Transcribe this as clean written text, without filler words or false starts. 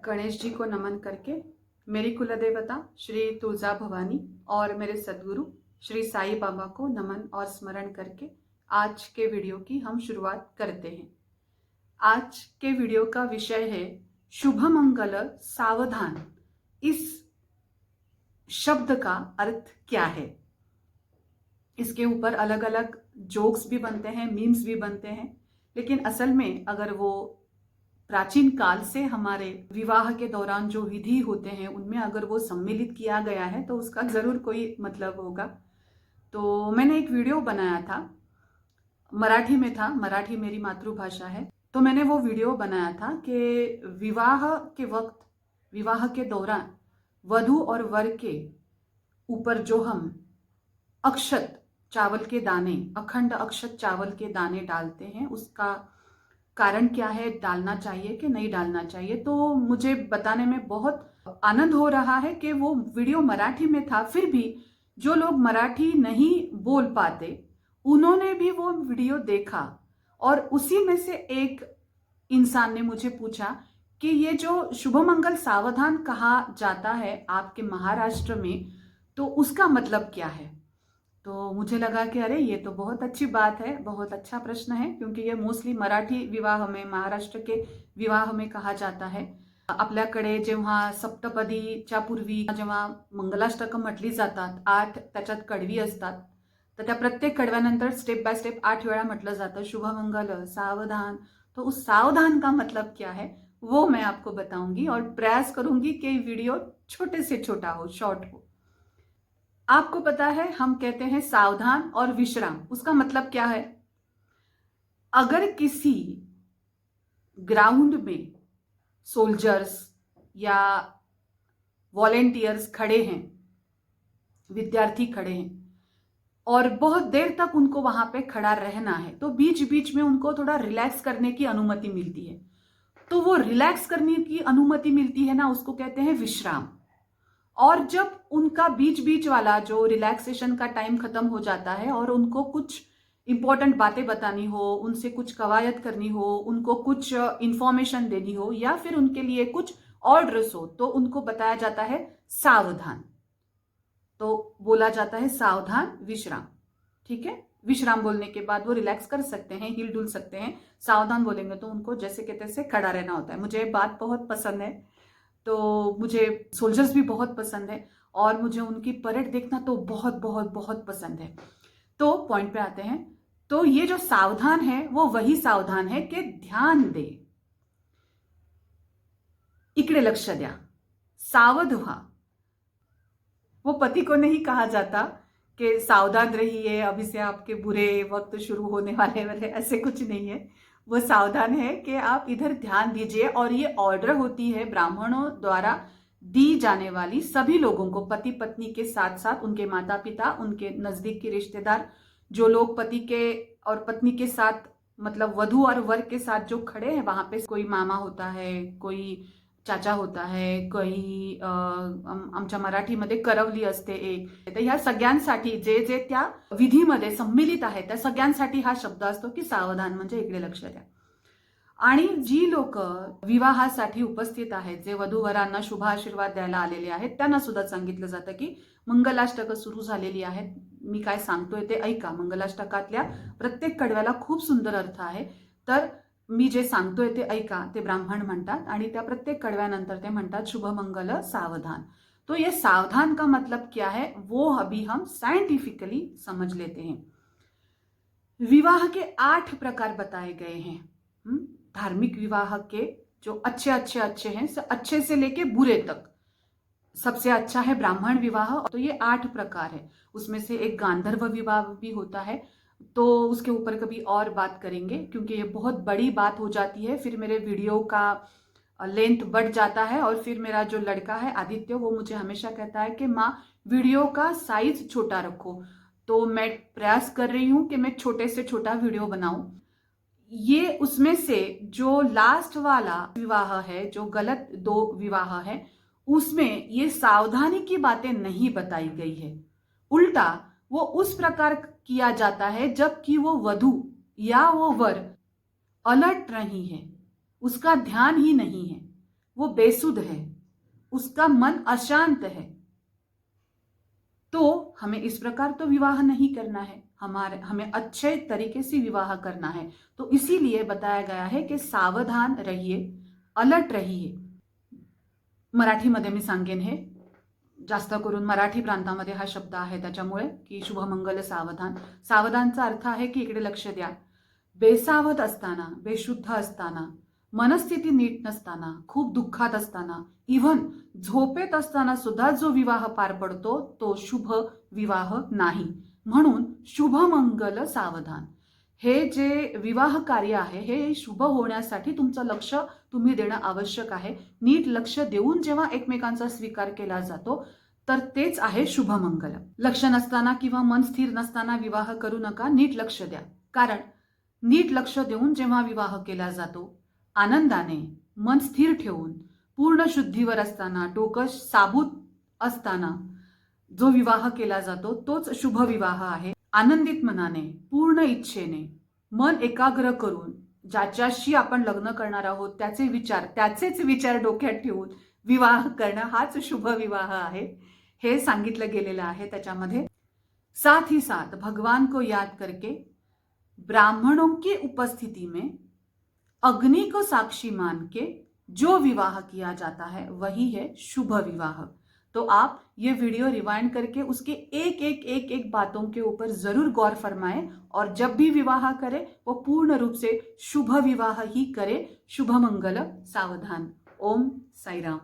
गणेश जी को नमन करके मेरी कुलदेवता श्री तुलजा भवानी और मेरे सद्गुरु श्री साईं बाबा को नमन और स्मरण करके आज के वीडियो की हम शुरुआत करते हैं। आज के वीडियो का विषय है शुभ मंगल सावधान। इस शब्द का अर्थ क्या है? इसके ऊपर अलग अलग जोक्स भी बनते हैं, मीम्स भी बनते हैं, लेकिन असल में अगर वो प्राचीन काल से हमारे विवाह के दौरान जो विधि होते हैं उनमें अगर वो सम्मिलित किया गया है तो उसका जरूर कोई मतलब होगा। तो मैंने एक वीडियो बनाया था, मराठी में था, मराठी मेरी मातृभाषा है। तो मैंने वो वीडियो बनाया था कि विवाह के वक्त, विवाह के दौरान वधू और वर के ऊपर जो हम अक्षत चावल के दाने, अखंड अक्षत चावल के दाने डालते हैं, उसका कारण क्या है, डालना चाहिए कि नहीं डालना चाहिए। तो मुझे बताने में बहुत आनंद हो रहा है कि वो वीडियो मराठी में था, फिर भी जो लोग मराठी नहीं बोल पाते उन्होंने भी वो वीडियो देखा और उसी में से एक इंसान ने मुझे पूछा कि ये जो शुभ मंगल सावधान कहा जाता है आपके महाराष्ट्र में, तो उसका मतलब क्या है। तो मुझे लगा कि अरे ये तो बहुत अच्छी बात है, बहुत अच्छा प्रश्न है, क्योंकि ये मोस्टली मराठी विवाह में, महाराष्ट्र के विवाह में कहा जाता है। आपल्याकडे जेव्हा सप्तपदीच्या पूर्वी जेव्हा मंगलाष्टकं म्हटली जातात, 8 त्याच्यात कडवी असतात, तर त्या प्रत्येक कडव्यानंतर स्टेप बाय स्टेप 8 वेळा म्हटलं जातं शुभ मंगल सावधान। तो उस सावधान का मतलब क्या है वो मैं आपको बताऊंगी और प्रयास करूंगी कि वीडियो छोटे से छोटा हो, शॉर्ट हो। आपको पता है हम कहते हैं सावधान और विश्राम, उसका मतलब क्या है? अगर किसी ग्राउंड में सोल्जर्स या वॉलेंटियर्स खड़े हैं, विद्यार्थी खड़े हैं और बहुत देर तक उनको वहां पे खड़ा रहना है, तो बीच बीच में उनको थोड़ा रिलैक्स करने की अनुमति मिलती है। तो वो रिलैक्स करने की अनुमति मिलती है ना, उसको कहते हैं विश्राम। और जब उनका बीच बीच वाला जो रिलैक्सेशन का टाइम खत्म हो जाता है और उनको कुछ इंपॉर्टेंट बातें बतानी हो, उनसे कुछ कवायद करनी हो, उनको कुछ इंफॉर्मेशन देनी हो या फिर उनके लिए कुछ ऑर्डर्स हो, तो उनको बताया जाता है सावधान। तो बोला जाता है सावधान विश्राम। ठीक है, विश्राम बोलने के बाद वो रिलैक्स कर सकते हैं, हिल डुल सकते हैं। सावधान बोलेंगे तो उनको जैसे के तैसे खड़ा रहना होता है। मुझे बात बहुत पसंद है, तो मुझे सोल्जर्स भी बहुत पसंद है और मुझे उनकी परेड देखना तो बहुत बहुत बहुत पसंद है। तो पॉइंट पे आते हैं। तो ये जो सावधान है वो वही सावधान है कि ध्यान दे, इकडे लक्ष द्या, सावध व्हा। वो पति को नहीं कहा जाता कि सावधान रहिए, अभी से आपके बुरे वक्त शुरू होने वाले वाले, ऐसे कुछ नहीं है। वो सावधान है कि आप इधर ध्यान दीजिए। और ये ऑर्डर होती है ब्राह्मणों द्वारा दी जाने वाली सभी लोगों को, पति पत्नी के साथ साथ उनके माता पिता, उनके नजदीक के रिश्तेदार, जो लोग पति के और पत्नी के साथ, मतलब वधू और वर के साथ जो खड़े हैं वहां पे, कोई मामा होता है, कोई चाचा होता है, कोई आमच्या मराठीमध्ये करवली असते एक, तर ह्या सगळ्यांसाठी जे जे त्या विधीमध्ये सम्मिलित आहे त्या सगळ्यांसाठी हा शब्द असतो की सावधान, म्हणजे इकडे लक्ष द्या। आणि जी लोक विवाहासाठी उपस्थित आहेत, जे वधूवरांना शुभ आशीर्वाद द्यायला आलेले आहेत, त्यांना सुद्धा सांगितलं जातं की मंगलाष्टक सुरू झालेली आहेत। मी काय सांगतोय ते ऐका। मंगलाष्टकातल्या प्रत्येक कडव्याला खूप सुंदर अर्थ आहे, तर मी जे सांगतोय ते ऐका, ते ब्राह्मण म्हणतात आणि त्या प्रत्येक कडव्यानंतर ते म्हणतात शुभ मंगल सावधान। तो ये सावधान का मतलब क्या है वो अभी हम साइंटिफिकली समझ लेते हैं। विवाह के 8 प्रकार बताए गए हैं। धार्मिक विवाह के जो अच्छे हैं, अच्छे से लेके बुरे तक, सबसे अच्छा है ब्राह्मण विवाह। तो ये 8 प्रकार है। उसमें से एक गांधर्व विवाह भी होता है, तो उसके ऊपर कभी और बात करेंगे, क्योंकि ये बहुत बड़ी बात हो जाती है, फिर मेरे वीडियो का लेंथ बढ़ जाता है। और फिर मेरा जो लड़का है आदित्य, वो मुझे हमेशा कहता है कि माँ वीडियो का साइज छोटा रखो। तो मैं प्रयास कर रही हूं कि मैं छोटे से छोटा वीडियो बनाऊं। ये उसमें से जो लास्ट वाला विवाह है, जो गलत 2 विवाह है, उसमें ये सावधानी की बातें नहीं बताई गई है। उल्टा वो उस प्रकार किया जाता है जबकि वो वधू या वो वर अलर्ट नहीं है, उसका ध्यान ही नहीं है, वो बेसुध है, उसका मन अशांत है, तो हमें इस प्रकार तो विवाह नहीं करना है, हमें अच्छे तरीके से विवाह करना है। तो इसीलिए बताया गया है कि सावधान रहिए, अलर्ट रहिए। मराठीमध्ये मी सांगेन, हे जास्त करून मराठी प्रांतामध्ये हा शब्द आहे त्याच्यामुळे, की शुभमंगल सावधान. सावधानचा अर्थ आहे की इकडे लक्ष द्या. बेसावध असताना, बेशुद्ध असताना, मनस्थिती नीट नसताना, खूप दुःखात असताना, इव्हन झोपेत असताना सुद्धा जो विवाह पार पडतो तो शुभ विवाह नाही. म्हणून शुभमंगल सावधान, हे जे विवाह कार्य आहे हे शुभ होण्यासाठी तुमचं लक्ष तुम्ही देणं आवश्यक आहे. नीट लक्ष देऊन जेव्हा एकमेकांचा स्वीकार केला जातो तर तेच आहे शुभमंगल. लक्ष नसताना किंवा मन स्थिर नसताना विवाह करू नका, नीट लक्ष द्या. कारण नीट लक्ष देऊन जेव्हा विवाह केला जातो, आनंदाने, मन स्थिर ठेवून, पूर्ण शुद्धीवर असताना, डोकं साबूत असताना जो विवाह केला जातो तोच शुभ विवाह आहे. आनंदित मनाने, पूर्ण इच्छेने, मन एकाग्र करून ज्याच्याशी आपण लग्न करणार आहोत त्याचेच विचार डोक्यात ठेवून विवाह करणं हाच शुभ विवाह आहे, हे सांगितलं गेलेलं आहे त्याच्यामध्ये. साथ ही साथ भगवान को याद करके ब्राह्मणों की उपस्थिति में अग्नि को साक्षी मान के जो विवाह किया जाता है वही है शुभ विवाह. तो आप ये वीडियो रिवाइंड करके उसके एक बातों के ऊपर जरूर गौर फरमाएं और जब भी विवाह करें वो पूर्ण रूप से शुभ विवाह ही करें. शुभ मंगल सावधान. ओम साई राम.